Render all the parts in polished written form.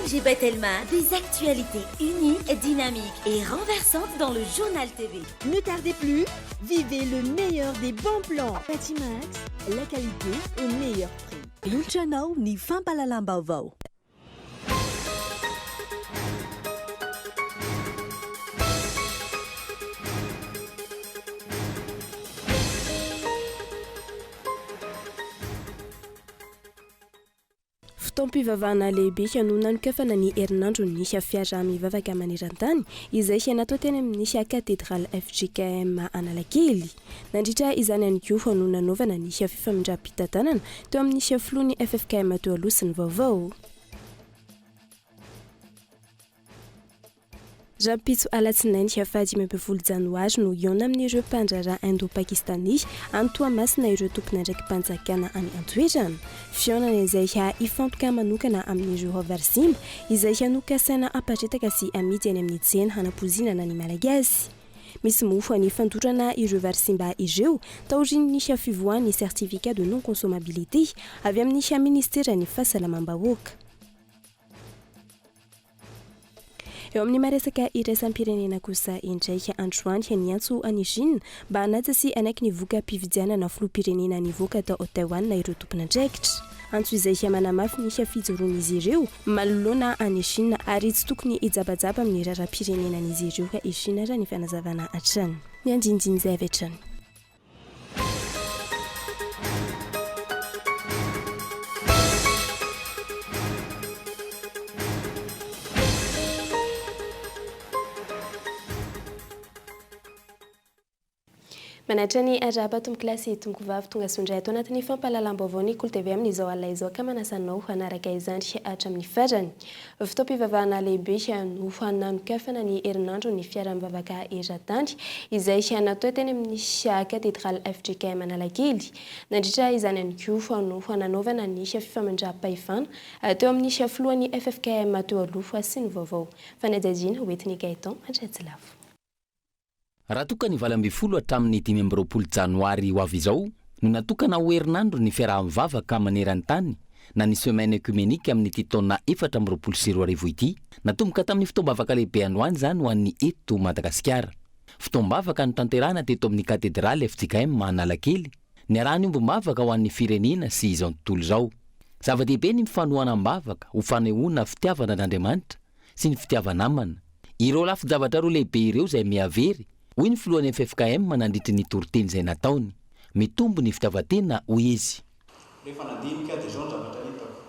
J'ai Bethelma, des actualités uniques, dynamiques et renversantes dans le journal TV. Ne tardez plus, vivez le meilleur des bons plans. Patimax, la qualité au meilleur prix. Yulchanao ni fampalalam Vaovao. Fotoam-pivavahana lehibe hianona nokafana ny herinandro nisy fiara mivavaka maneran-tany izay natao teny amin'ny katedraly FJKM Analakely. Nandritra izany ihany koa no nanaovana ny fifamindram-pitantanana teo amin'ny filohan'ny FFKM teo aloha sy ny vaovao. Rahampitso alatsinainy faha 15 janoary no iona amin'ireo mpandraraha indo-pakistany antoamasina ireo tompon'andraiky mpanjakana any Antoerana. Fionana izay ifantoka manokana amin'ireo avarizimba izay hanokasaina apatretaka sy amidy any amin'ny tsena hanapozinana ny malagasy. Misy mofo ny fandorana ireo varizimba ireo taorian'ny fivoahan'ny certificat de non-consommabilité avy amin'ny ministera-ny fahasalamam-bahoaka. Eo amin'ny maresaka iraisam-pirenena kosa indraiky androany niantso any Chine mba hanaja sy anaiky ny voka-pividianana filoham-pirenena nivoaka tao Taiwan na ireo tompon'andraikitra. Antso izay manamafy ny fijoroan'izy ireo manoloana any Chine ary tsy tokony hijabajaba amin'ny raharaham-pirenenan'izy ireo ka i Chine raha ny fanazavana hatrany. Ny andinindiny izay avy hatrany. Manatrany araba tomoklasy tomokovavy tonga sondray ato anatin'ny fampahalalam-baovao ny Kolo TV amin'izao alina izao ka manasanao hanaraka izany hatramin'ny farany. Fotoam-pivavahana lehibe no hananokafana ny herinandro ny fiara mivavaka eran-tany izay natao teny amin'ny katedraly FJKM Analakely. Nandritra izany ihany koa no hananaovana ny fifamindram-pahefana teo amin'ny filohan'ny FFKM teo aloha sy ny vaovao. Fanadajina hoentiny Gaetan Andratsilavo. Raha tokana 20 hatramin'ny 25 janoary ho avy izao no natokana ho herinandro ny fiaraha-mivavaka maneran-tany na ny semaine ekumenika amin'ny ity taona 2024 ity. Natomboka tamin'ny fotoam-bavaka lehibe androany zany ho an'ny eto Madagasikara. Fotoam-bavaka no tanterahana teto amin'ny katedraly FJKM Analakely. Niarahany ombom-bavaka ho an'ny firenena sy izao tontolo izao. Zava-dehibe ny mifanohana-mbavaka ho fanehoana fitiavana n'Andriamanitra sy ny fitiavana amana. Ireo lafin-javatra roa lehibe ireo izay miavery hoy ny filohan'ny FFKM nandritry ny toriteny izay nataony. Mitombo ny fitiavatena hoy izy. Rehefa nandinika dia izao ny zavatra hitako.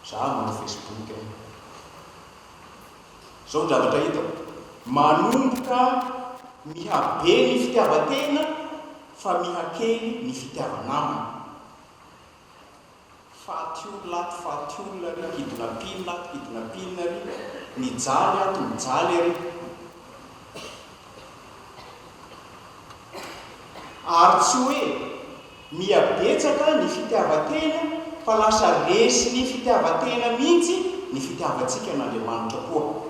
Zaho manao Facebook. Izao ny zavatra hitako. Manomboka mihabe ny fitiavatena fa mihakely ny fitiavanamana. Fatiolona ry, hidina pilina ry, nijaly ato nijaly ry. Ary tsy hoe mihabetsaka ny fitiavatena fa lasa resy ny fitiavatena mihitsy ny fitiavantsika n'Andriamanitra koa.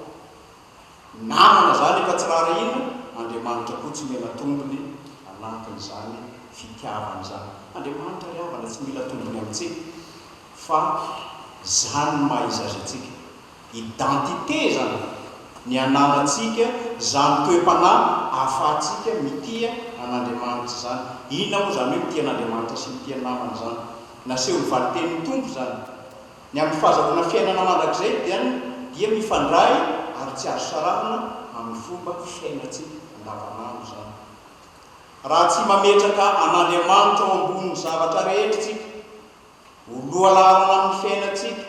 Namana zany efa tsy rara ina, Andriamanitra koa tsy mila tombony anatin'izany fitiavana zany. Andriamanitra ry havana tsy mila tombony amintsika fa zany maha-izazy antsika. Identité zany ny ananantsika, zany toe-panahy ahafahantsika mitia an'Andriamanitra zany. Inona moa zany hoe mitia an'Andriamanitra sy mitia namana zany? Naseho ny valiten'ny tompo zany. Ny amin'ny fahazahoana fiainana mandrakizay dia mifandray ary tsy azo sarahana amin'ny fomba fiainantsika andavanandro zany. Raha tsy mametraka an'Andriamanitra ao ambonin'ny zavatra rehetra tsika, ho lohalarana amin'ny fiainantsika,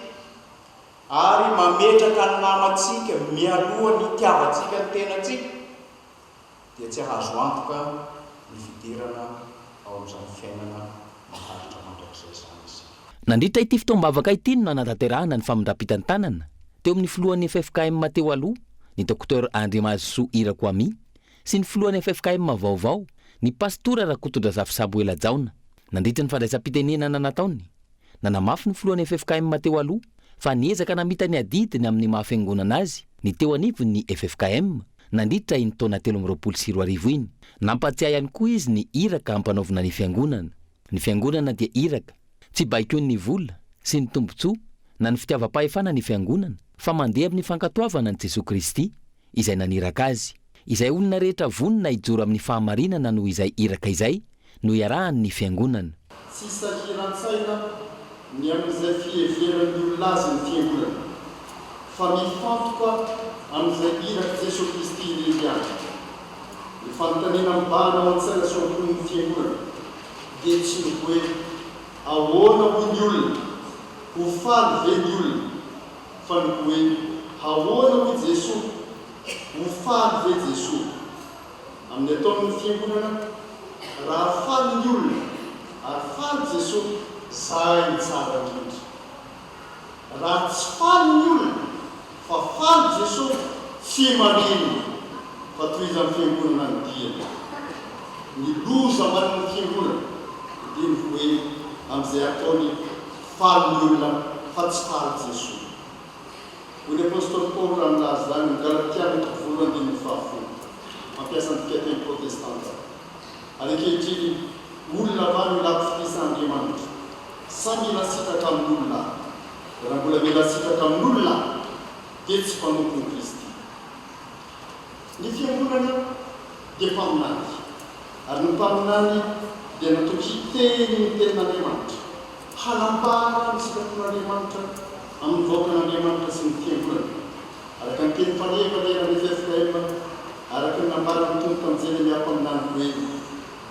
ary mametraka ny namantsika mialoha ny itiavantsika ny tenantsika, dia tsy ahazo antoka ny fidirana ao amin'izany fiainana maharitra mandrakizay zany izy. Nandritra ity fotoam-bavaka ity no nanatanterahana ny famindram-pitantanana teo amin'ny filohan'ny FFKM teo aloha ny Dr Andriamazosoa Irakoami sy ny filohan'ny FFKM Vaovao ny pastora Rakotondrazafy Saboela Jaona. Nandritra ny fandraisam-pitenenana nataony. Nanamafy ny filohan'ny FFKM teo aloha fa niezaka namita ny adidiny amin'ny mahafiangonana azy ny teo anivony FFKM nandritra iny taona 2024 iny. Nampatsiahy ihany koa izy ny iraka ampanaovana ny fiangonana. Ny fiangonana dia iraka, tsy baikony ny vola sy ny tombotsoa na ny fitiavam-pahefana ny fiangonana fa mandeha amin'ny fankatoavana ny Jesosy Kristy izay naniraka azy. Izay olona rehetra vonina ijoro amin'ny fahamarinana noho izay iraka izay no iarahan'ny fiangonana. Tsy sakiran-tsaina ny amin'izay fieveran'ny olona azy ny fiangonana, fa mifantoka amin'izay iraka Jesosy Kristy lehibiana. Ny fanontaniana mibahana ao an-tsaina sy ampon'ny fiangonana dia tsy ny hoe ahoana hoy ny olona, ho faly ve ny olona, fa ny hoe ahoana hoy Jesosy, ho faly ve Jesosy. Amin'ny ataon'ny fiangonana, raha faly ny olona ary faly Jesosy, izay ny tsara indrindra. Raha tsy faly ny olona fa faly Jesosy, tsy maninona fa toy izy amin'ny fiangonana ny diana. Ny loza manana ny fiangonana dia ny hoe amin'izay ataony faly ny olona fa tsy faly Jesosy. Hoy ny apôstôly Paoly raha milaza zany ny Galatiana 4:10, mampiasa ny fiteny protestanta. Ary ankehitriny olona va mila ampifidisan'Andriamanitra, sa mila sitraka amin'olona. Raha mbola mila sitraka amin'olona dia tsy mpanompony Kristy. Ny fiangonana dia mpaminany, ary ny mpaminany dia natoky hiteny ny tenin'Andriamanitra, hanambara ny sitrapon'Andriamanitra amin'ny vahoakan'Andriamanitra sy ny fiangonana. Araka ny teny faneva leran'ny FFKM, araka ny nambarany tompo anjely miapa-minany hoe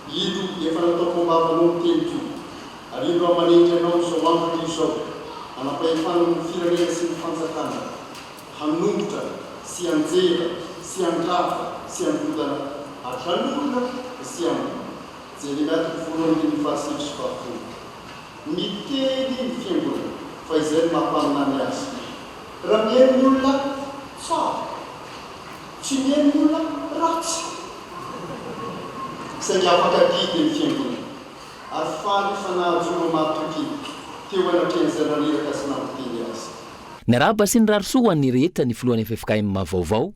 ino efa nataoko ambavanao ny teny toy, ary ino raha manendry anao izao andro izao, hanapahefana ny firenena sy ny fanjakana, hanombotra sy anjera sy andrava sy angodana, ary hanolona sy amona. Jeremia 1:26. Miteny ny fiangonana fa izay ny mampaminany azy. Raha mihaino ny olona tsara, tsy mihaino ny olona ratsy. Saingy afaka didy ny fiangonana, ary faly fanahajona matoky teo anatrehan'izay naniraka sy nampiteny azy. Niarahaba sy ny rarosoa ny rehetra ny filohan'ny FFKM vaovao,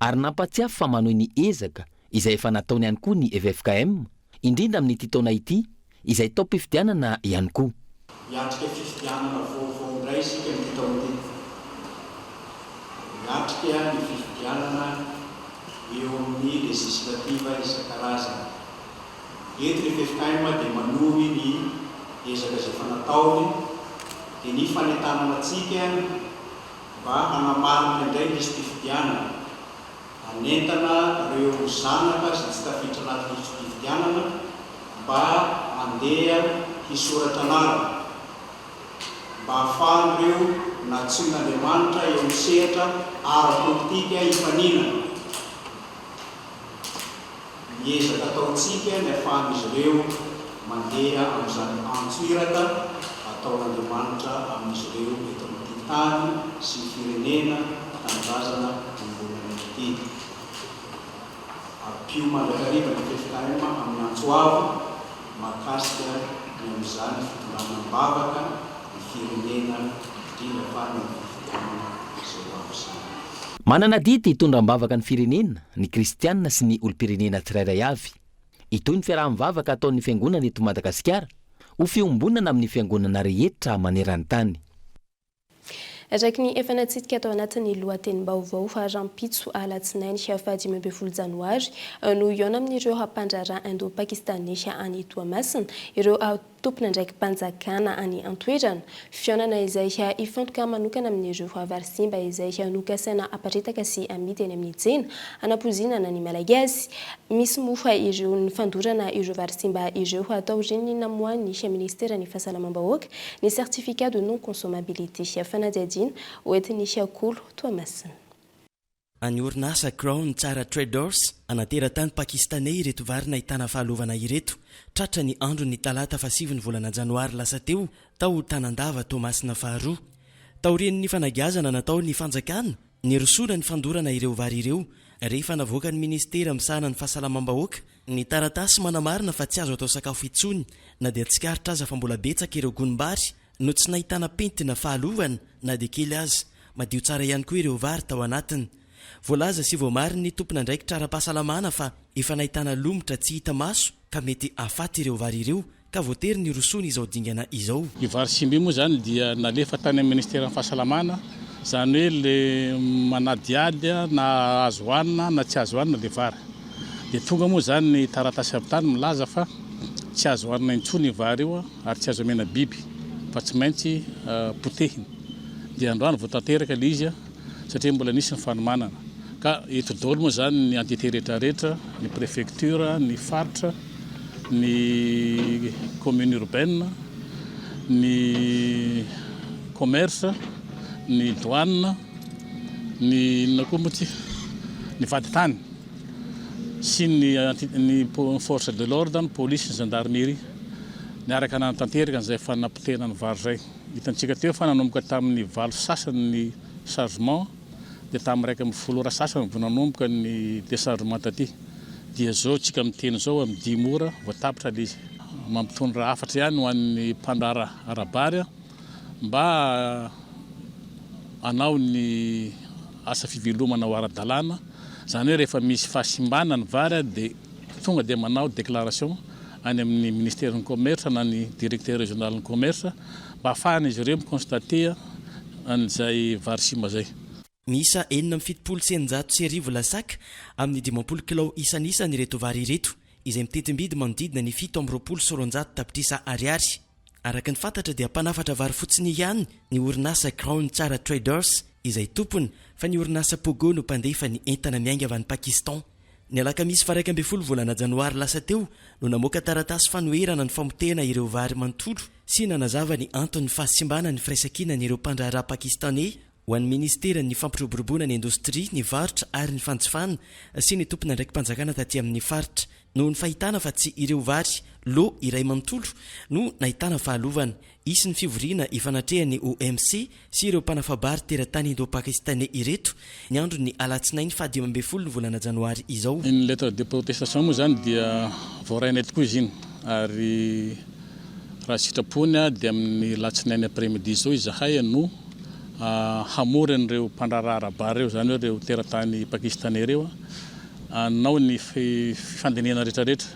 ary nampatsiafy fa manohy ny ezaka izay efa nataony ihany koa ny FFKM, indrindra amin'ity taona ity izay tao mpifidianana ihany koa. Miatrika fifidianana vaovao indray isika ny taona ity. Miatrika ny fifidianana eo amin'ny legislativa isan-karazany. Eto ny FFKM dia manohy ny ezaka izay fanataony dia ny fanentanana antsika mba hanamarina indray misy fifidianana, hanentana ireo zanaka sy tsy tafiditra anatin'ny fifidianana mba handeha hisoratra anarana, mba hahafahan'ireo natsoin'Andriamanitra eo amin'ny sehatra ara-politika hifaninana. Miezaka ataontsika ny ahafahan'izy ireo mandeha amin'izany antsoiraka ataon'Andriamanitra amin'izy ireo eto amin'ity tany sy ny firenena tanindrazana amboniny ity. Ampio mandrakariva ny FFKM amin'ny antsoavo mahakasika ny amin'izany fitondrana mibavaka ny firenena indrindra fa ny fifidianana izay ho avy. Manana didy hitondram-bavaka ny firenena, ny kristianina sy ny olo-pirenena tsirairay avy. Itoy ny fiaraha-mivavaka ataon'ny fiangonana eto Madagasikara, ho fiombonana amin'ny fiangonana rehetra maneran'ny tany. Araka ny efa natsidika atao anatin'ny lohatenim-baovao fa rampitso alatsinainy 15 janoary no iona amin'ireo hampandrara indo-pakistanais any Toamasina, ireo tompona ndraiky mpanjakana any Antoerana. Fionana izay ifantoka manokana amin'ireo avarisimba izay nokasaina aparitaka sy amidy eny amin'ny tsena anapozinana ny malagasy. Misy mofa ireo ny fandorana ireo avarisimba ireo atao reny namoany ministera ny fahasalamam-bahoaka ny certificat de non consommabilité fanadiadina oentin'ny Kolo Toamasina. Any orinasa Crown Tsara Traders anateran-tany pakistanais ireto vary nahitana fahalovana ireto tratra ny andro ny talata 7 volana janoary lasa teo tao Tanandava Toamasina faharoa. Taorian'ny fanagazana natao ny fanjakana ny rosola ny fandorana ireo vary ireo rehefa navoaka ny ministera misahana ny fahasalamam-bahoaka ny taratasy manamarina fa tsy azo atao sakafo itsony na dia tsikaritra aza fa mbola betsaka ireo gonimbary no tsy nahitana pentina fahalovana na dia kely aza madio tsara ihany koa ireo vary tao anatiny. Voalaza sy voamary ny tompona ndraiky trara-pahasalamana fa efa nahitana lomotra tsy hita maso ka mety afaty ireo vary ireo ka voatery ny rosony izao dingana izao. Ny vary simba moa zany dia nalefa tany amin'ny ministera fahasalamana Zany hoe le manadiady na azo hoanina na tsy azo hoanina le vary. Dia tonga moa zany ny taratasy avy tany milaza fa tsy azo hoanina intsony vary io ary tsy azo amena biby fa tsy maintsy potehina. Dia androany vao tanteraka le izy satria mbola nisy ny fanomanana. Ka eto daholo moa zany ny entité rehetrarehetra, ny préfecture, ny faritra, ny commune urbaine, ny commerce, ny douane, ny inona koa moa ty, ny vaditany sy ny force de l'ordre, ny police, ny gendarmerie. Niaraka natanteraka an'izay fanapotehana ny vary zay. Hitantsika teo fa nanomboka tamin'ny 9 sasany ny chargement dia tamin'ny 1 sasany vao nanomboka ny déchargement taty. Dia zao tsika miteny zao amin'ny 10 ora voatapitra le izy. Mampitondra hafatra ihany ho an'ny mpandrara arabary mba anao ny asa fivelomana ho ara-dalàna. Zany hoe rehefa misy fahasimbana ny vary dia tonga dia manao déclaration any amin'ny ministère du commerce na ny directeur régional du commerce mba ahafahana izy ireo miconstater an'izay vary simba zay. Miisa 770 lasaka amin'ny 10 kilao isan'isany ireto vary ireto izay mitetim-bidy manodidina ny 720 tapitrisa ariary. Araka ny fantatra dia mpanafatra vary fotsiny ihany ny orinasa Crown Tsara Traders izay tompony fa ny orinasa Pogo no mpandefa ny entana miainga avy any Pakistan. Ny alakamisy 12 volana janoary lasa teo no namoaka taratasy fanoherana ny famotehana ireo vary manontolo sy nanazava ny antony fahasimbana ny firaisankina ny ireo mpandraharaha pakistanais ho an'ny ministera ny fampiroboroboana ny indostria, ny varotra ary ny fanjifana sy ny tompona ndraiky mpanjakana taty amin'ny faritra noho ny fahitana fa tsy ireo vary lo iray manontolo no nahitana fahalovana. Isy ny fivoriana ifanatrehany OMC sy ireo mpanafabary teratany indo-pakistanais ireto ny andro ny alatsinainy 12 volana janoary izao. Ny lettre de protestation moa zany dia voarainay tokoa izy iny ary raha sitrapony dia amin'ny alatsinainy après-midi izao izahay no hamory an'ireo mpandraharaha arabary reo, zany hoe ireo teratany pakistanais reo anao ny fifandinihana rehetrarehetra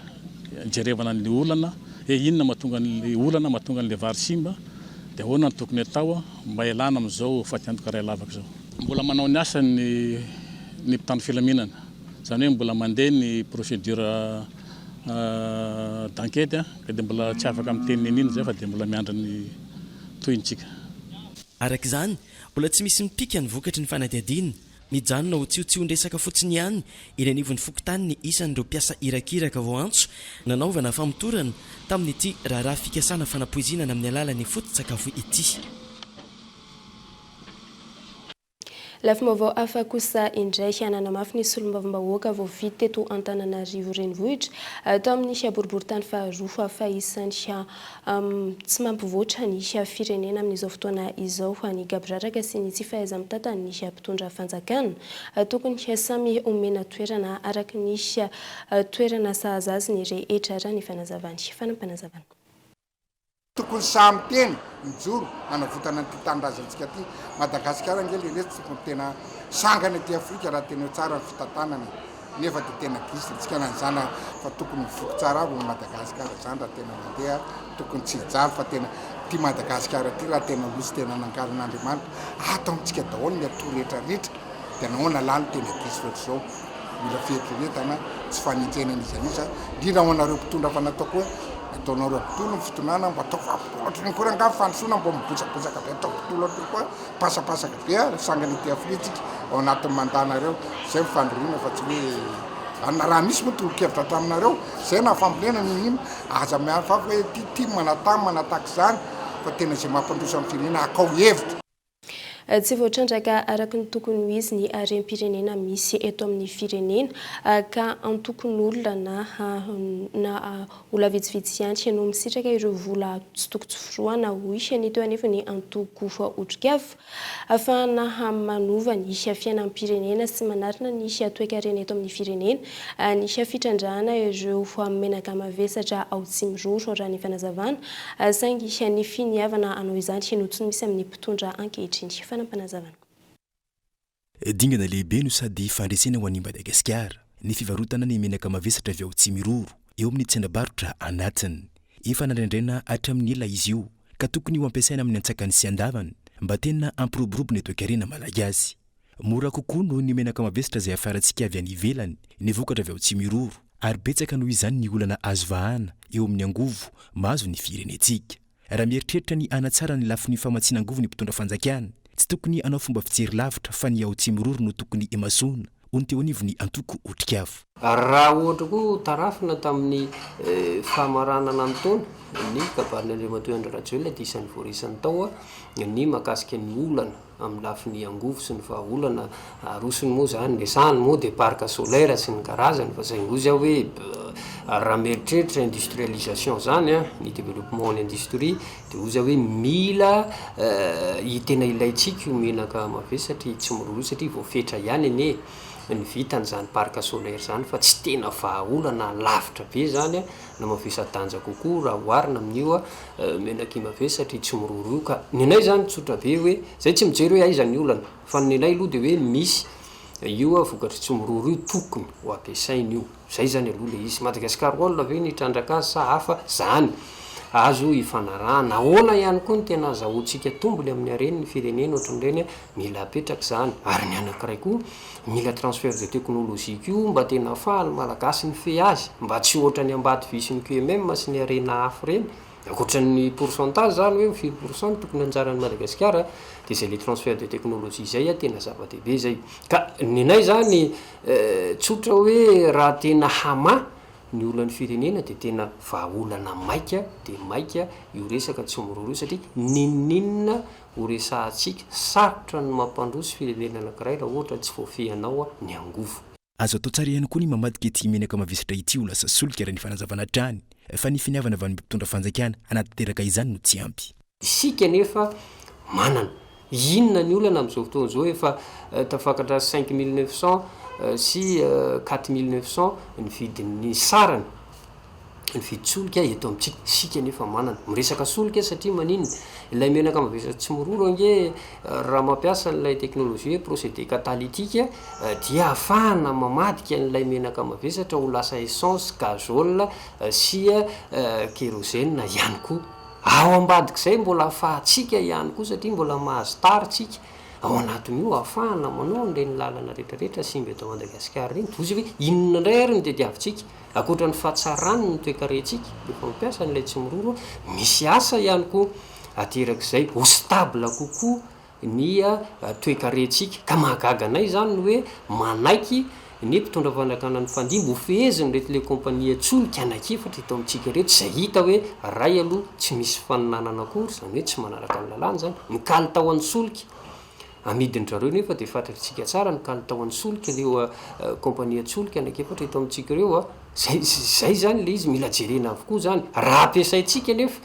jerevana ny olana inona mahatonga ny olana mahatonga ny vary simba dia ahoana ny tokony atao mba ialana amin'izao fatiantoka ray lavaka izao. Mbola manao ny asa ny mpitandro filaminana, zany hoe mbola mandeha ny procédure d'enquête ka dia mbola tsy afaka amin'ny teny nenina zay fa dia mbola miandra ny tohintsika. Araka izany mbola tsy misy mipika ny vokatry ny fanadihadiana, mijanona ho tsiotsion-dresaka fotsiny ihany eny anivon'ny fokotany ny isan'ireo mpiasa irakiraka vao antso nanaovana famotorana tamin'ity raharaha fikasana fanapoizinana amin'ny alalan'ny foto-tsakafo ity. Lafim-baovao hafa kosa indray nanamafy ny solombavambahoaka vao vity teto Antananarivo renivohitra atao amin'ny boriboritany faharoa fa isan'ny tsy mampivoatra ny firenena amin'izao fotoana izao ny gabraraka sy ny tsy fahaiza-mitantana ny mpitondra fanjakana tokony samy omena toerana araka ny toerana sahaza ny rehetra ny fanazavany fanampanazavana. Tokony samy teny mijoro nanavotana ny tanindrazantsika ty Madagasikara angely ireto tokony tena sangana aty Afrika raha tena tsara ny fitantanana nefa dia tena gisy tsika nan'izana fa tokony mivoky tsara avy Madagasikara zany raha tena mandeha tokony tsy hijaly fa tena ty Madagasikara ty raha tena losy tena nangaron'Andriamanitra ataontsika daholo ny atoro rehetrarehetra dia nahoana lany tena gisy ohatr'izao mila fieritreretana tsy fanentsena nizanisa indrindra ho anareo mpitondra fa natao koa ataonareo mpitolo ny fitonana mba atao fampitolatra ny koa angavy fandosoana mba mibotsakbotsaka be atao mpitolatra koa pasapasaka be sangany ity Afritsika ao anatin'ny mandanareo zay mifandroriana fa tsy hoe raha misy mitolo-kevitra hatraminareo zay na fambolena ninino aza mihafa hoe ty manatamy manataka izany fa tena zay mampandroso amin'ny firenena akao hevitra. Tsy voatrandraka araka ny tokony ho izy ny rem-pirenena misy eto amin'ny firenena ka antokony olona na olona vitsivitsy ihany no misitraka ireo vola tsy tokony tsoforoana ho isy ny teo anefa ny antoko fa otrik'avy ahafahana manova ny fiainam-pirenena sy manarina ny toekarena eto amin'ny firenena ny fitrandrahana ireo menaka mavesatra ao Tsimiroro raha ny fanazavana saingy ny finiavana anao izany no tsy misy amin'ny mpitondra ankehitriny. Dingana lehibe no sady fandresena ho an'i Madagasikara ny fivarotana ny menaka mavesatra avy ao Tsimiroro eo amin'ny tsendabarotra anatiny efa nandraindraina hatramin'ny ela izy io ka tokony ho ampiasaina amin'ny antsakany sy andavany mba tena ampiroborobo ny etoekarena malagasy. Mora kokoa noho ny menaka mavesatra izay afarantsika avy any ivelany ny vokatra avy ao Tsimiroro, ary betsaka noho izany ny olana azo vahana eo amin'ny angovo mahazo ny firenetsika. Raha mieritreritra ny anatsara ny lafin'ny famatsiana angovo ny mpitondra fanjakana, tsy tokony anao fomba fijery lavitra fa ny ao Tsimiroro no tokony imasona. Ony teo anivony Antoko Otrikafo. Raha ohatra koa tarafina tamin'ny famaranana ny taona ny kabarin'Andriamatoa Andrarajoelina dia isan'ny voarisany tao ny makasika ny olana amin'ny lafin'ny angovo sy ny vahaolana arosony moa zany lesany moa dia parc solaire sy ny karazany fa zay ngozy aho hoe raha mieritreritra industrialisation zany ny développement ny industrie dia ozy hoe mila tena ilaitsika io menaka mavesatra Tsimiroro satria voafetra ihany anie ny vitany zany parc solaire zany fa tsy tena vahaolana lavitra be zany na mavesa-danja kokoa raha oharina amin'io menaky mavesatra Tsimiroro io ka ninay zany tsotra be hoe zay tsy mijery hoe aiza ny olana fa ninay aloha dia hoe misy io vokatra Tsimiroro io tokony ho ampiasaina io zay zany aloha le izy. Madagasikara olona ve ny trandraka azy sa hafa zany azo ifanarahana ahoana ihany koa ny tena azahoantsika tombony amin'ny hareny ny firenena ohatran'ireny mila apetraka zany ary ny anankiray koa mila transfert de technologique io mba tena ahafahany malagasy ny fe azy mba tsy ohatra ny ambady visiny QMM sy ny harena hafa reny akoatran'ny pourcentage zany hoe 4% tokony anjaran'ny Madagasikara dia zay le transfert de technologie zay tena zava-dehibe zay ka ninay zany tsotra hoe raha tena hama ny olany firenena dia tena vahaolana maika dia maika io resaka Tsimiroro satria ninninna ho resahantsika sarotra ny mampandroso firenena anankiray raha ohatra tsy voafehanao ny angovo. Azo atao tsara ihany koa ny mamadika ity menaka mavesatra ity ho lasa solika raha ny fanazavana trany fa ny finiavana avy amin'ny mpitondra fanjakana anatanteraka izany no tsy ampy. Isika nefa manana inona ny olana amin'izao fotoana izao efa tafakatra 5900 sy 4900 ny vidin'ny sarany ny vidy solika eto amintsika sika nefa manana miresaka solika satria maninona ilay menaka mavesatra Tsimiroro ange raha mampiasa n'ilay teknolojia procédé catalytique dia ahafahana mamadika n'ilay menaka mavesatra ho lasa essence gazole sy kérosène ihany koa ao ambadik'izay mbola ahafahantsika ihany koa satria mbola mahazo taritsika ao anatin'io ahafahana manao n'ireny lalana rehetrarehetra simba eto Madagasikara reny tozy hoe inona indray ary ny tediavintsika akoatra ny fahatsarany ny toekarentsika efa mampiasa n'ilay Tsimiroro misy asa ihany koa aterak'izay ho stable kokoa ny toekarentsika ka mahagaganay zany no hoe manaiky ny mpitondra fanjakana ny fandimbo feheziny rehetra le kompania tsolika anakefatra eto amintsika rehetra zay hita hoe ray aloha tsy misy faninanana akory zany hoe tsy manaraka ny lalàna zany ny kalitao an'ny solika amidiny zareo nefa dia fantatritsika tsara ny kalitao an'ny solika leo kompania tsolika anakefatra eto amintsika reo zay zany le izy mila jerena avokoa zany raha ampiasaintsika nefa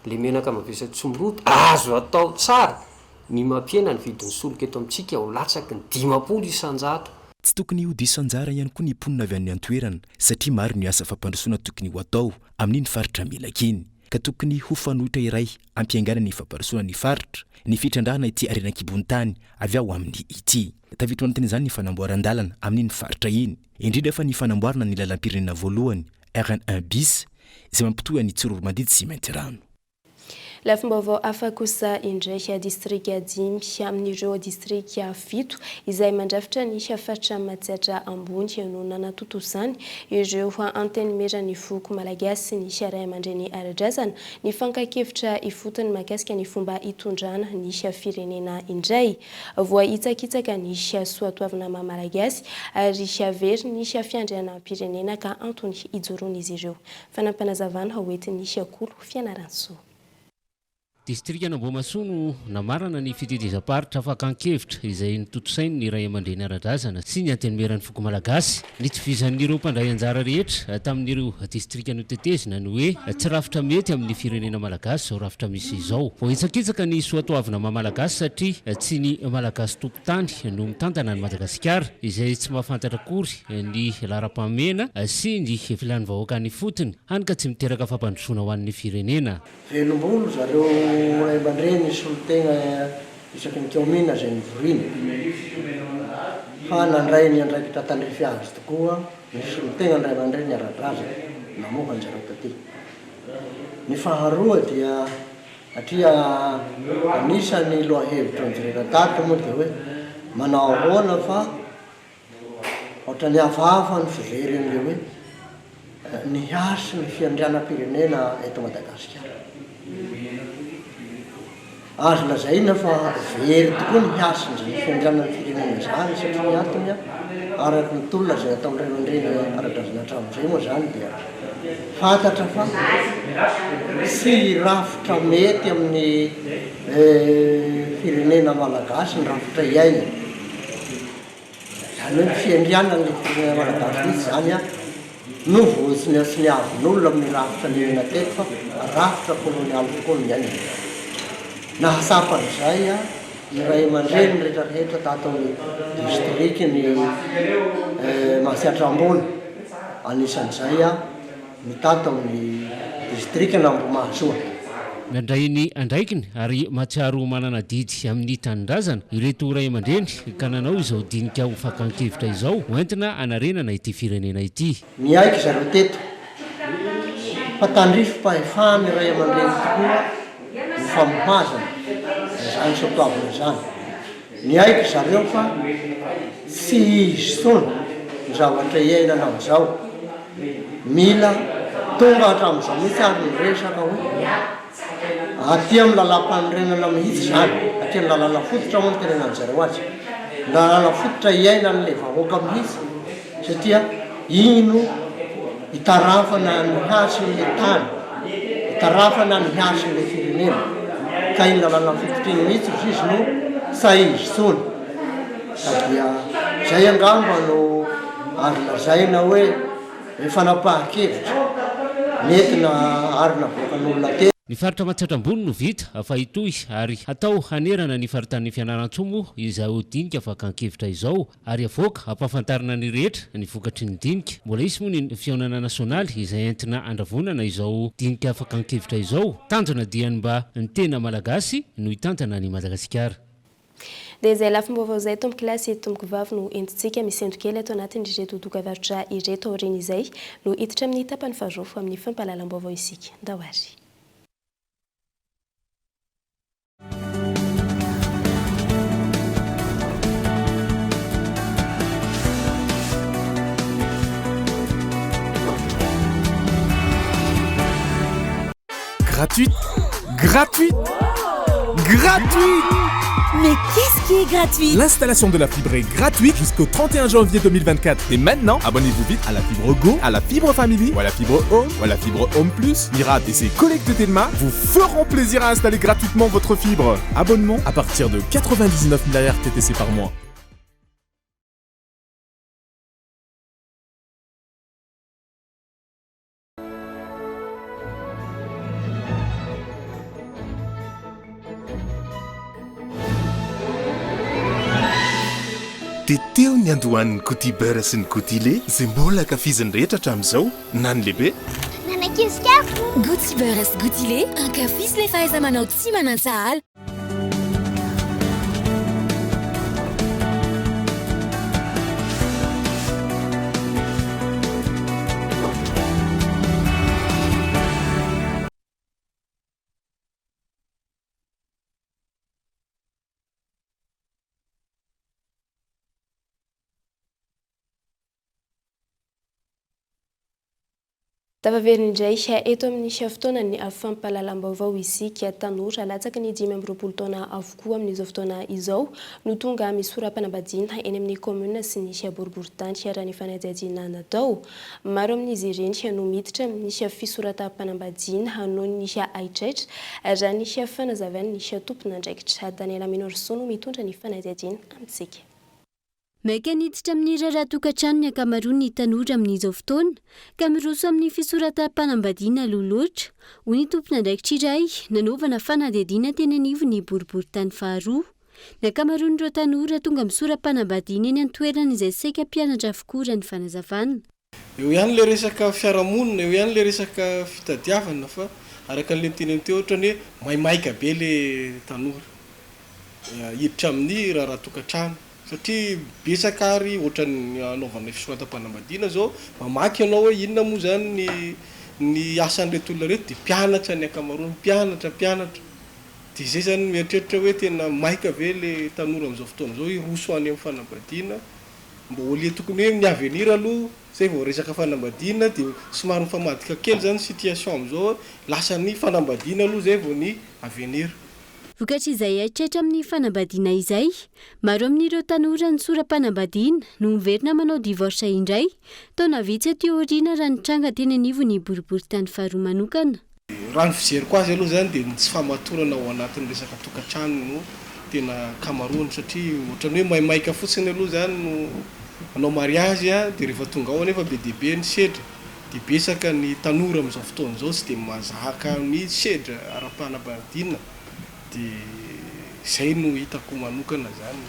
le menaka mavesatra Tsimiroro azo atao tsara ny mampiena ny vidin'ny solika eto amintsika ho latsaky ny 50 isanjato. Tsy tokony ho diso anjara ihany koa ny mponina avy amin'ny antoerana satria maro ny asa fampandrosoana tokony ho atao amin'iny faritra melakiny ka tokony ho fanohitra iray ampiaingana ny fampandrosoana ny faritra ny fitrandrahana ity arenan-kibony tany avy ao amin'ny ity tavitro anatiny izany ny fanamboaran-dalana amin'iny faritra iny indrindra fa ny fanamboarana ny lalam-pirenena voalohany RN1 bis izay mampitohy ny Tsororo mandidy sy mainty rano. Lafim-baovao hafa kosa indray distrika 5 amin'ireo distrika 7 izay mandrafitra ny faritra Matsatra ambony no nanatoto izany ireo antenimera ny foko malagasy ny ray aman-dreny ara-drazana ny fankakevitra ifotony mahakasika ny fomba itondrana ny firenena indray voaitsakitsaka ny soatoavina malagasy ary very ny fiandrianam-pirenena ka antony ijoroany izy ireo fanampanazavana hoentin'ny Kolo fianaransoa. Distrika Ambohimasoa no namarana ny fitediza-paritra fakan-kevitra izay nitotosainy ny ray aman-dreny ara-drazana sy ny antenimera ny foko malagasy nitovizan'ireo mpandray anjara rehetra tamin'ireo distrika notetezina ny hoe tsy rafitra mety amin'ny firenena malagasy zao rafitra misy izao. Voaitsakitsaka ny soatoavina malagasy satria tsy ny malagasy tompon-tany no mitantana ny Madagasikara izay tsy mahafantatra akory ny laharam-pahamehana sy ny filàn'ny vahoaka ny fotony hany ka tsy miteraka fampandrosoana ho an'ny firenena. Velombolo zareo ray aman-dreny solon-tegna isaky ny kiomina zay nivorina hanandray ny andraikitra tandrify azy tokoa ny solon-tegna ny ray aman-dreny ara-drazana namoha anjareo taty. Ny faharoa dia satria anisany lohahevitra nyjerena-daty moa dia hoe manao ahoana fa ohatra ny hafahafa ny fivery an'le hoe ny hasy ny fiandrianam-pirenena eto Madagasikara. Azo lazaina fa very tokoa ny hasiny fiandrianan'ny firenena izany satria ny antony araky ny tolona zay atao ndreny aradrazana hatramin'izay moa zany dia fantatra fa sy rafitra mety amin'ny firenena malagasy ny rafitra iaina. Zany hoe ny fiandrianan'le firenena malagasy izy zany no votsiny sy ny avon'olona amin'ny rafitra ny iaina teto fa rafitra kolonialy tokoa ny iaina. Nahasapan'izay ny ray aman-dreny ny rehetrarehetra tato ny distriky ny Mahasiatrambony, anisan'izay ny tato amin'ny distriky n'Ambomahasoa. Mandray ny andraikiny ary matsiaro manana didy amin'ny tanindrazana ireto ray aman-dreny ka nanao izao dinika ho fakan-kevitra izao hoentina anarenana ity firenena ity. Miaiky zareo teto fa tandrifim-pahefany ray aman-dreny tokoa ny famohazana zany soatoavina zany. Miaiky zareo fa tsy izona ny zavatra iainana amin'izao. Mila tonga hatramin'izao mihitsy ary ny resaka hoe aty amin'ny lalam-panorenana mihitsy zany, atỳ ny lalàna fototra moa ny tenenany zareo azy. Lalàna fototra iainan'le vahoaka mihitsy satria igny no hitarafana ny hasin'le tany, hitarafana ny hasin'le firenena. Ka iny lalàna fototra iny mihitsy izy no saizitsony. Ka dia zay angamba no azo lazaina hoe fanapahan-kevitra nentina arina voakan'olona teny. Ny faritra Matsiatrambony no vita afa itoy ary atao hanerana ny faritan'ny fianaran-tsomo izao dinika fakan-kevitra izao ary avoaka ampahafantarana ny rehetra ny vokatry ny dinika. Mbola isy moa ny fihaonana nasionaly izay entina andravonana izao dinika fakan-kevitra izao. Tanjona dia mba ny tena malagasy no hitantana ny Madagasikara. Dia izay lafim-baovao izay tomboky lasy tomboky vavy no entintsika misendro kely ato anatin' ireto dokam-barotra ireto aoriana izay no hiditra amin'ny tapany faharoa amin'ny fampahalalam-baovao isika. Ndahoary. Gratuite. Mais qu'est-ce qui est gratuit? L'installation de la fibre est gratuite jusqu'au 31 janvier 2024. Et maintenant, abonnez-vous vite à la fibre Go, à la fibre Family, ou à la fibre Home, ou à la fibre Home Plus. Mira et ses collectes Telma vous feront plaisir à installer gratuitement votre fibre. Abonnement à partir de 99 000 TTC par mois. Teteo ny andohan'ny cotibeur sy ny cotilé izay mbola ankafiziny rehetra hatramin'izao na ny lehibe. Nanakizikafo Gotibeur sy cotilé ankafisy le fahaiza-manao tsy manantsahala. Tavaverina indray eto amin'ny fotoana ny fampahalalam-baovao isika tanora latsaky ny 5 taona avokoa amin'izao fotoana izao no tonga misoram-panambadiana eny amin'ny commune sy ny boriboritany raha ny fanadihadiana natao. Maro amin'izy ireny no miditra ny fisoratam-panambadiana noho ny aitraitra raha ny fanazavany ny tompon'andraikitra. Daniela Minorso no mitondra ny fanadihadiana amintsika. Maika niditra amin'ny rara-tokantrano ny ankamaroan'ny tanora amin'izao fotoana ka miroso amin'ny fisoratam-panambadiana loloatra ho ny tompon'andraikitra iray nanaovana fanadihadiana teny anivo ny boriboritany faharoa. Ny ankamaroan'ireo tanora tonga misoram-panambadiana eny an-toerana izay saika mpianatra avokoa ny fanazavana. Eo ihany le resaka fiarahamonina, eo ihany le resaka fitadiavana fa araka an'ilay teny teo ohatra ny hoe maimaika be le tanora. Hiditra amin'ny rara-tokantrano. Satria besaka ary ohatra ny anaovana fisoratam-panambadiana zao mamaky ianao hoe inona moa zany ny asan'ilay olona reto dia mpianatra ny ankamaroany, mpianatra dia izay zany mieritreritra hoe tena maika ve le tanora amin'izao fotoana izao iroso any amin'ny fanambadiana mba olia tokony hoe ny avenir aloha zay vao resaka fanambadiana dia somary mifamadika kely zany situation amin'izao lasa ny fanambadiana aloha zay vao ny avenir. Vokatra izay aitratra amin'ny fanambadiana izay, maro amin'ireo tanora ny soram-panambadiana no miverina manao divorce indray, taona vitsy aty aoriana raha nitranga teny anivo ny boribory-tany faharoa manokana. Raha ny fijeriko azy aloha zany dia tsy famatorana ao anatin'ny resaka tokantrano no tena kamaroany satria ohatrany hoe maimaika fotsiny aloha zany no manao mariage dia rehefa tonga ao anefa be diabe ny sedra dia besaka ny tanora amin'izao fotoana izao tsy dia mazaka ny sedra ara-panambadiana dia izay no hitako manokana zany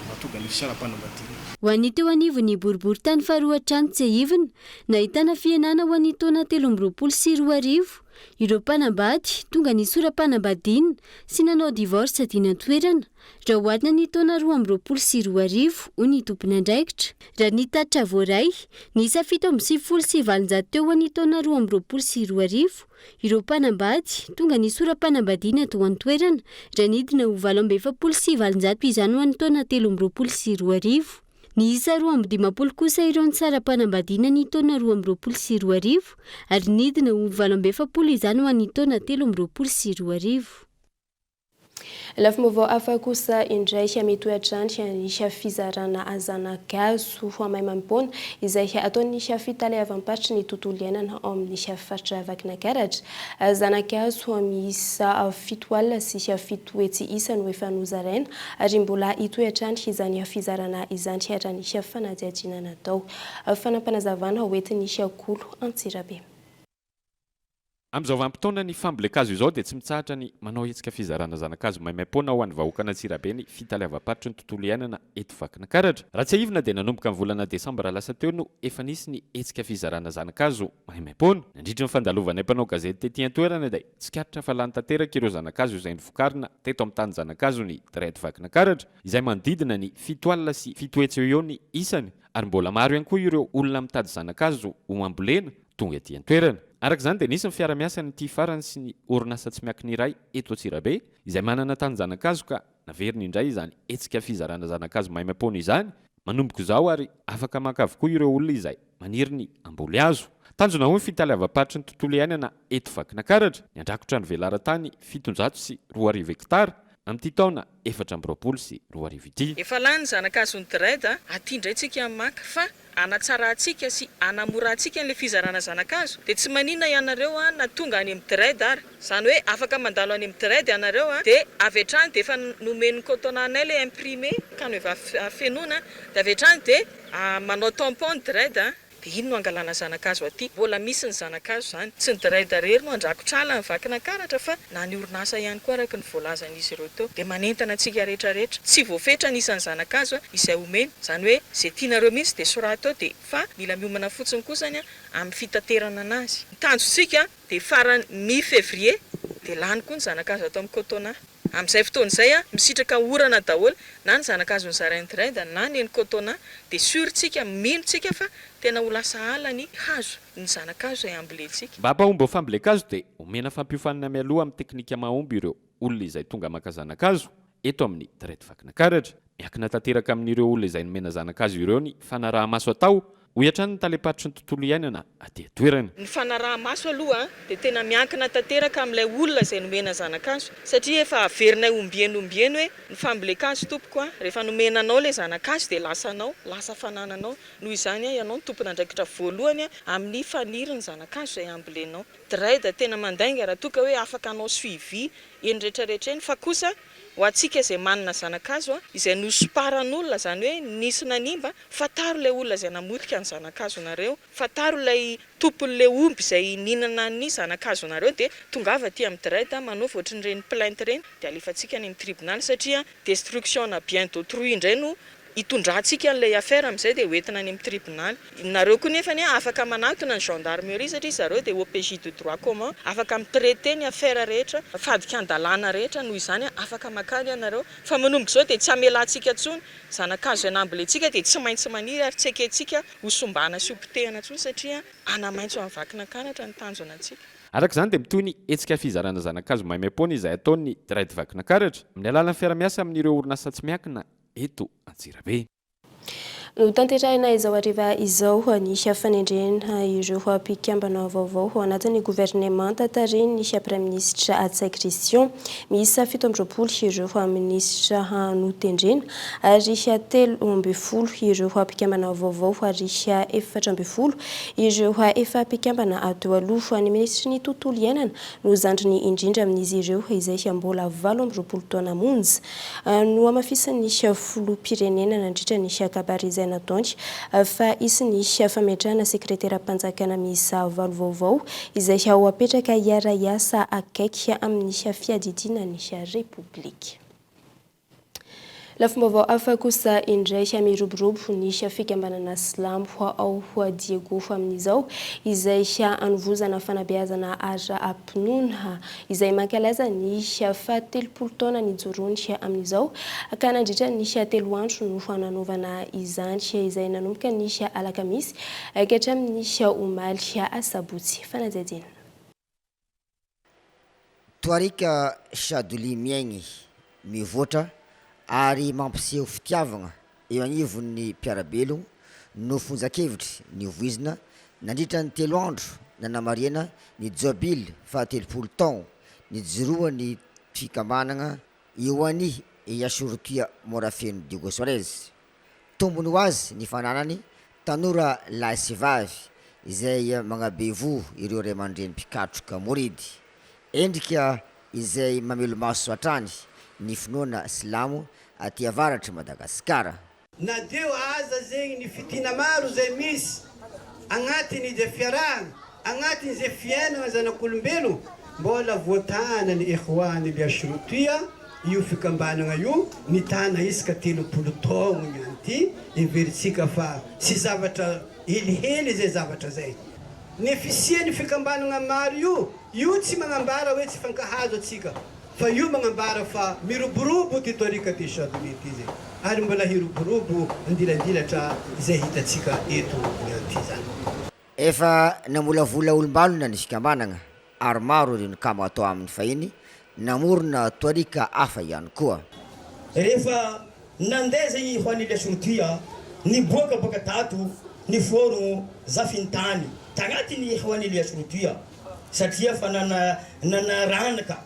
mahatonga ny fisara-panambadiana. Ho an'ny teo anivon'ny boribory-tany faharoa Trantsy ivony, nahitana fihenana ho an'ny taona 2024 ireo mpanambady tonga ny soram-panambadiana sy nanao divorce tiana toerana raha oharina ny taona 2024 ho ny tompony andraikitra. Raha ny tatitra voaray ny isa 7,7 teo ho ny taona 2024 ireo mpanambady tonga ny soram-panambadiana tao an-toerana raha nidina ho 7,7 izany ho an'ny taona 2024. Ny isa 2,50 kosa ireo ny tsara-panambadiana ny taona 2024 ary nidina ho 7,70 izany ho an'ny taona 2024. Lafim-baovao hafa kosa indray metoetrandry ny fizarana azanakazo ho amay mampona izay ataon'ny fitaleavam-paritry ny tontolo iainana ao amin'ny faritra Vakinankaratra. Zanakazo miisa 7 alina sy 7 hetsy isa no efa nozaraina ary mbola hitoetrandry izany fizarana izany hatrany fanadihadiana natao. Fanampanazavana hoentin'ny Kolo Antsirabe. Amin'izao vanim-potoana ny fambolekazo izao dia tsy mitsahatra ny manao hetsika fizarana zanakazo maimaim-poana ho an'ny vahoaka Antsirabe ny fitaleavam-paritry ny tontolo iainana eto Vakinankaratra. Raha tsy ahivina dia nanomboka amin'ny volana Desambra lasa teo no efa nisy ny hetsika fizarana zanakazo maimaim-poana. Nandritra ny fandalovanay mpanao gazety tetỳ an-toerana dia tsikaritra fa lany tanteraka ireo zanakazo izay nivokarina teto amin'ny tany zanakazo ny Dred Vakinankaratra izay manodidina ny 7 alina sy 7 hetsy eo ny isany ary mbola maro ihany koa ireo olona mitady zanakazo ho ambolena tonga etỳ an-toerana. Arak'izany dia nisy ny fiara-miasa ny ity farany sy ny orinasa tsy miankina iray eto Antsirabe izay manana tany zanakazo ka naveriny indray izany hetsika fizarana zanakazo maimaim-poana izany manomboka izao ary afaka maka avokoa ireo olona izay maniry ny amboly azo. Tanjona ho ny fitaleavam-paritry ny tontolo iainana eto Vakinankaratra ny andrakotra ny velaran-tany 700 sy 2,000 hektara amin'ity taona 420 sy 2,000 ity. Efa lany zanakazony Dred aty indray tsika maka fa anatsara antsika sy anamora antsika an'ilay fizarana zanakazo dia tsy manina ianareo na tonga any amin'ny Dred ary izany hoe afaka mandalo any amin'ny Dred ianareo dia avy hatrany dia efa nomeny cotonanay ilay imprimé ka no efa fenona dia avy hatrany dia manao tampon Dred dia ino no angalana zanakazo aty mbola misy ny zanakazo zany tsy ny Dred rery no andrakotrala ny Vakinankaratra fa na ny orinasa ihany koa araka ny voalazan'izy ireo teo dia manentana antsika rehetrarehetra tsy voafetra ny isan'ny zanakazo izay omeny izany hoe izay tianareo mihitsy dia sorata ao dia fa mila miomana fotsiny kosany amin'ny fitaterana anazy. Ny tanjontsika dia farany mi-février dia lany koa ny zanakazo atao amin'ny cotona. Amin'izay fotoana izay misitraka orana daholo na ny zanakazo ny zarainy Dred na ny cotona dia sursika minontsika fa tena ho lasa ala ny hazo ny zanakazo ay ambolentsika. Mba hampahomby fambolekazo dia omena fampiofanana mialoha amin'ny teknika mahomby ireo olona izay tonga maka zanakazo eto amin'ny Dred Vakinankaratra. Miankina tanteraka amin'ireo olona izay nomena zanakazo ireo ny fanaraha-maso atao ho hatrany ny taleparitry ny tontolo iainana aty an-toerana. Ny fanaraha-maso aloha dia tena miankina tanteraka amin'ilay olona izay nomena zanakazo satria efa averinay ombieny hoe ny fambolekazo tompoko rehefa nomenanao ilay zanakazo dia lasanao lasa fanananao noho izany ianao ny tompona andraikitra voalohany amin'ny faniriny zanakazo izay ambolenao. Dred tena mandainga raha toka hoe afaka anao suivi eny rehetrarehetra eny fa kosa ho antsika izay manana zanakazo izay nosoparan'olona izany hoe nisy nanimba fataro ilay olona izay namotika ny zanakazonareo fataro ilay tompon'ilay omby izay ninana ny zanakazonareo dia tongava aty amin'ny Dred manaova ohatran'ireny plainte ireny dia alefantsika any amin'ny tribunal satria destruction na bien d'autrui indray no itondrantsika an'ilay affaire amin'izay dia hoentina any amin'ny tribunal. Nareo koa nefa afaka manatona ny gendarmerie satria zareo dia OPJ de droit commun afaka mitraité ny affaire rehetra fadika an-dalàna rehetra noho izany afaka makany ianareo fa manomboka izao dia tsy hamelantsika intsony zanakazo anambolentsika dia tsy maintsy maniry ary tsy ekentsika ho sombana sy ho potehana intsony satria anamaintso amin'ny Vakinankaratra ny tanjona antsika. Arak'izany dia mitoy ny hetsika fizarana zanakazo maimaimpona izay ataony raidy vakina karatra amin'ny alalan'ny fiaramiasa amin'ireo orinasa tsy miankina eto Antsirabe. No tanterahina izao ariva izao nisy fanendrena ireo mpikambana vaovao ao anatin'ny gouvernemanta tariny nisy praiminisitra Atsai Christian miisa 17 ireo ministra notendrena ary 13 ireo mpikambana vaovao ary 14 ireo efa mpikambana atao aloha ny ministry ny tontolo iainana no zandriny indrindra amin'izy ireo izay mbola 20 taona monja no amafisany filoham-pirenena nandritra ny kabariza nataony fa isiny fametrahana sekretera mpanjakana miisa 8 vaovao izay ao apetraka iara-iasa akaiky amin'ny fiadidiana ny repoblika. Lafim-baovao hafa kosa indray miroborobo ny fikambanana silamo ao Diego amin'izao izay anovozana fanabeazana ara apinoana izay mankalaza ny 70 taona nijoroany amin'izao ka nandritra ny 3 andro no fananovana izany izay nanomboka ny alakamisy ka hatramin'ny omaly asabotsy fanajajena. Toarika Shaduli miaigny mivoatra ary mampiseho fitiavagna eo anivon'ny mpiarabelogno no fonjakevitry ny voizina nandritra ny 3 andro nanamariana ny jobile fa 30 taogno nijoroany fikambanagna eo any Yasurtia Morafeno Diego Soares. Tombony ho azy ny fananany tanora lahy sy vavy izay magnabevo ireo ray aman-dreny mpikatroka moridy endrika izay mamelo maso hatrany ny finoana silamo aty avaratra Madagasikara. Na deo aza zegny ny fitina maro zay misy agnatiny zay fiarahana agnatiny zay fiainana zanak'olombelo mbola voatana ny ikhwany Yasurtia io fikambanagna io nitana isaka 30 taogno ihany ty iveritsika fa sy zavatra helihely zay zavatra zay. Ny fisiany fikambanagna maro io tsy magnambara hoe tsy fankahazo atsika fa io magnambara fa miroborobo ty torika ty Shadulity zay ary mbola hiroborobo andilandilatra zay hitatsika eto ihany ty zany. Efa namolavola olombalona ny fikambanagna ary maro ireo kamo atao amin'ny fahiny namorona toarika hafa ihany koa. Rehefa nandeha zegny ho an'ny Yasurtia niboaka baka tato ny fôrogno zafintany tagnatiny ho an'ny Yasurtia satria fa nana ranaka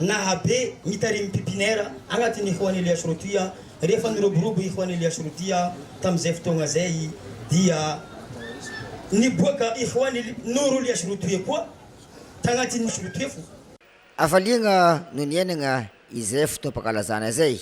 nahabe mitarimy pipinera agnatiny ho an'ny Yasurtia rehefa niroborobo ho an'ny Yasurtia tamin'izay fotoagna zay dia niboaka ho an'ny noro Yasurtia koa tagnatiny Yasurtia fo. Afaliagna no niainagna izay fotoam-pankalazana zay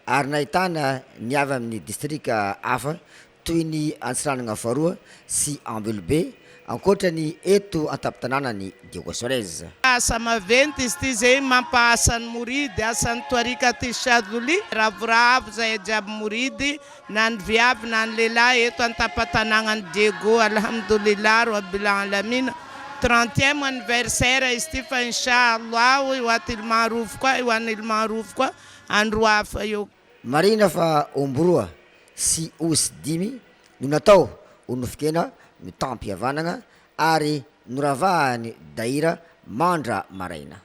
ary nahitana niavy amin'ny distrika hafa toy ny Antsiranana faharoa sy Ambulube ankoatrany eto antapin-tanànany Diego Soares. Asa maventy izy ty zay mampahasan'ny moridy asan'ny toarika ty Shaduli ravoravo zay jiaby moridy na ny viavy na ny lehilahy eto antapin-tanànany Diego alhamdulillah rabbil alamin 30e anniversaire izy ty fa inshallah io aty Ilmarofo koa io an'ny Ilmarofo koa andro hafa io. Marina fa omboroa sy osy 5 no natao ho nofikena mitampy havanagna ary noravahany daira mandra maraina.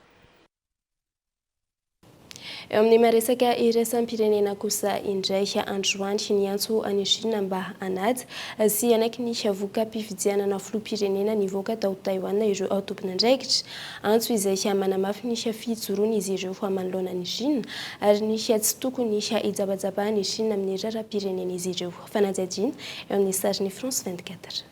Eo amin'ny maresaka iraisam-pirenena kosa indray androany ny antso any Chine mba anaja sy anaiky ny voka-pifidianana filoham-pirenena nivoaka tao Taiwan ireo ao tompon'andraikitra antso izay manamafy ny fijoroany izy ireo manoloana ny Chine ary ny tsy tokony ijabajaba ny Chine amin'ny raram-pirenena izy ireo fanajajina eo amin'ny sariny France 24.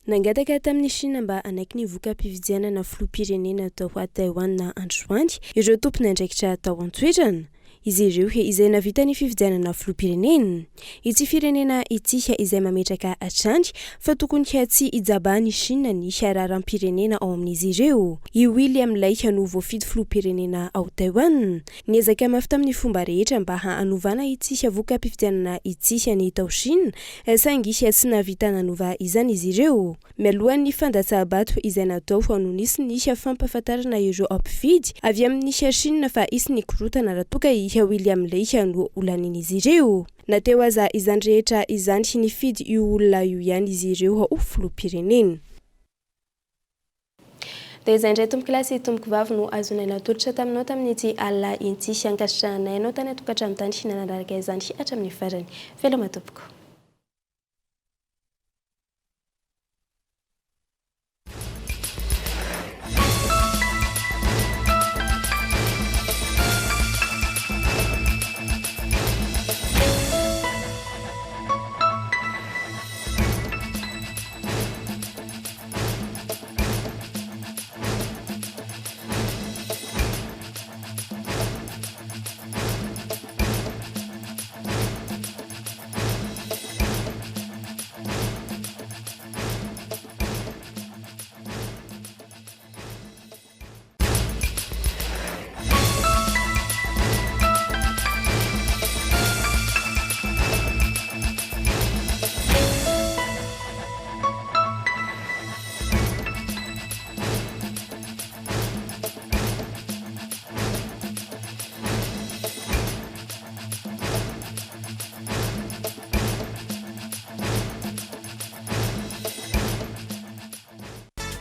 Nangataka tamin'ny Chine mba anaiky ny voka-pifidianana filoham-pirenena tao Taiwan androany ireo tompon'andraikitra tao an-toerana izy ireo izay navita ny fifidianana filoham-pirenena ity firenena ity izay mametraka hatrany fa tokony tsy ijaba ny Chine ny raram-pirenena ao amin'izy ireo. I William Lay no voafidy filoham-pirenena ao Taiwan niezaka mafy tamin'ny fomba rehetra mba hanovana ity voka-pifidianana ity ny tao Chine saingy tsy navita nanova izany izy ireo. Mialohan'ny fandatsaha-bato izay natao no nisy ny fampahafantarana ireo ampifidy avy amin'ny Chine fa isy ny korotana raha toka William Lay no olanin'izy ireo. Nateo aza izany rehetra izany nifidy io olona io ihany izy ireo ho filoham-pirenena. dia izay indray tompoko lasy tompoko vavy no azonaina tolotra taminao tamin'ity alina inty ankasitrahanay anao tany atokantrano tany hinananaraka izany hatramin'ny farany veloma tompoko.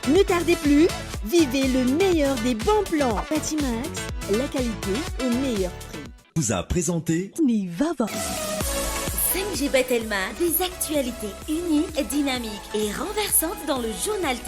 Ne tardez plus, vivez le meilleur des bons plans. Patimax, la qualité au meilleur prix. Vous a présenté Vaovao. 5G Batelma, des actualités uniques, dynamiques et renversantes dans le journal TV.